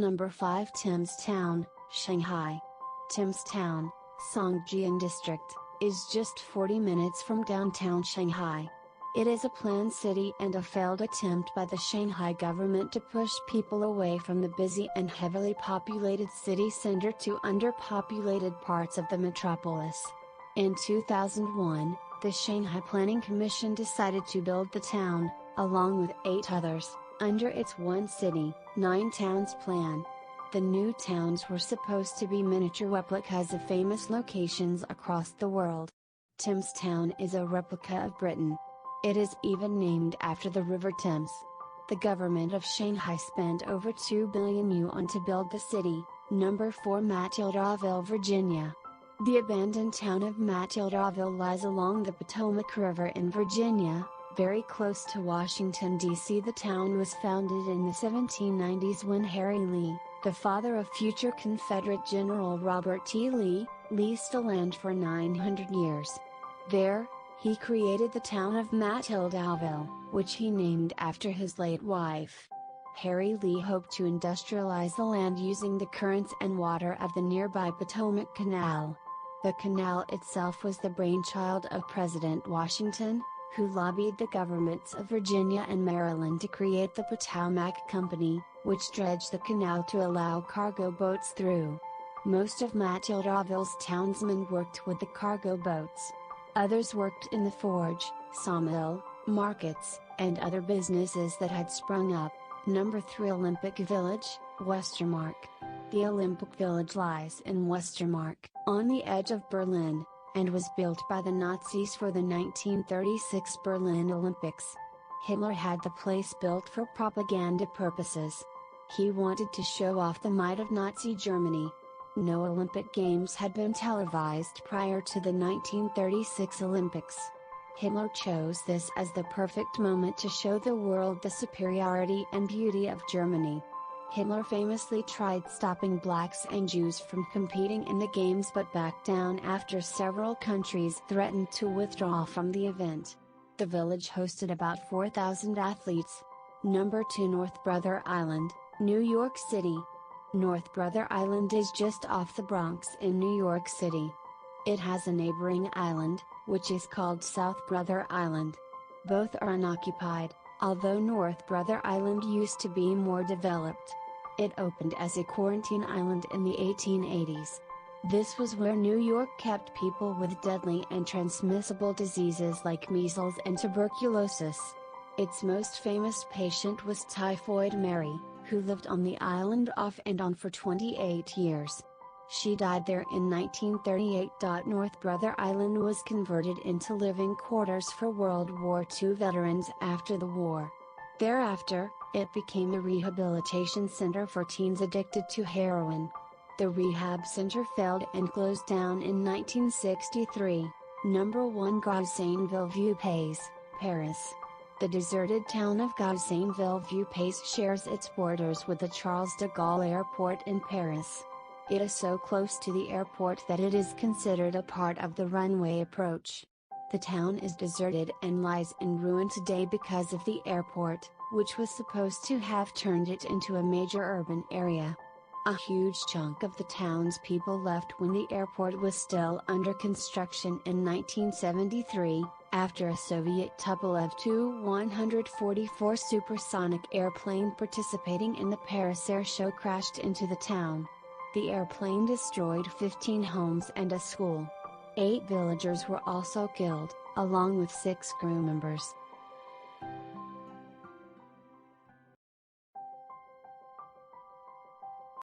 Number 5, Thames Town, Shanghai. Thames Town, Songjiang District, is just 40 minutes from downtown Shanghai. It is a planned city and a failed attempt by the Shanghai government to push people away from the busy and heavily populated city center to underpopulated parts of the metropolis. In 2001, the Shanghai Planning Commission decided to build the town, along with 8 others, under its One City, 9 Towns plan. The new towns were supposed to be miniature replicas of famous locations across the world. Thames Town is a replica of Britain. It is even named after the River Thames. The government of Shanghai spent over 2 billion yuan to build the city. Number 4, Matildaville, Virginia. The abandoned town of Matildaville lies along the Potomac River in Virginia, very close to Washington, D.C. The town was founded in the 1790s when Harry Lee, the father of future Confederate General Robert T. Lee, leased the land for 900 years. There, he created the town of Matildaville, which he named after his late wife. Harry Lee hoped to industrialize the land using the currents and water of the nearby Potomac Canal. The canal itself was the brainchild of President Washington, who lobbied the governments of Virginia and Maryland to create the Potomac Company, which dredged the canal to allow cargo boats through. Most of Matildaville's townsmen worked with the cargo boats. Others worked in the forge, sawmill, markets, and other businesses that had sprung up. Number 3, Olympic Village, Westermark. The Olympic Village lies in Westermark, on the edge of Berlin, and was built by the Nazis for the 1936 Berlin Olympics. Hitler had the place built for propaganda purposes. He wanted to show off the might of Nazi Germany. No Olympic Games had been televised prior to the 1936 Olympics. Hitler chose this as the perfect moment to show the world the superiority and beauty of Germany. Hitler famously tried stopping blacks and Jews from competing in the games but backed down after several countries threatened to withdraw from the event. The village hosted about 4,000 athletes. Number 2, North Brother Island, New York City. North Brother Island is just off the Bronx in New York City. It has a neighboring island, which is called South Brother Island. Both are unoccupied, although North Brother Island used to be more developed. It opened as a quarantine island in the 1880s. This was where New York kept people with deadly and transmissible diseases like measles and tuberculosis. Its most famous patient was Typhoid Mary, who lived on the island off and on for 28 years. She died there in 1938. North Brother Island was converted into living quarters for World War II veterans after the war. Thereafter, it became a rehabilitation center for teens addicted to heroin. The rehab center failed and closed down in 1963. Number 1, Gauvain-Villevieux, Paris. The deserted town of Gauvain-Villevieux shares its borders with the Charles de Gaulle Airport in Paris. It is so close to the airport that it is considered a part of the runway approach. The town is deserted and lies in ruin today because of the airport, which was supposed to have turned it into a major urban area. A huge chunk of the town's people left when the airport was still under construction in 1973, after a Soviet Tupolev Tu-144 supersonic airplane participating in the Paris Air Show crashed into the town. The airplane destroyed 15 homes and a school. 8 villagers were also killed, along with 6 crew members.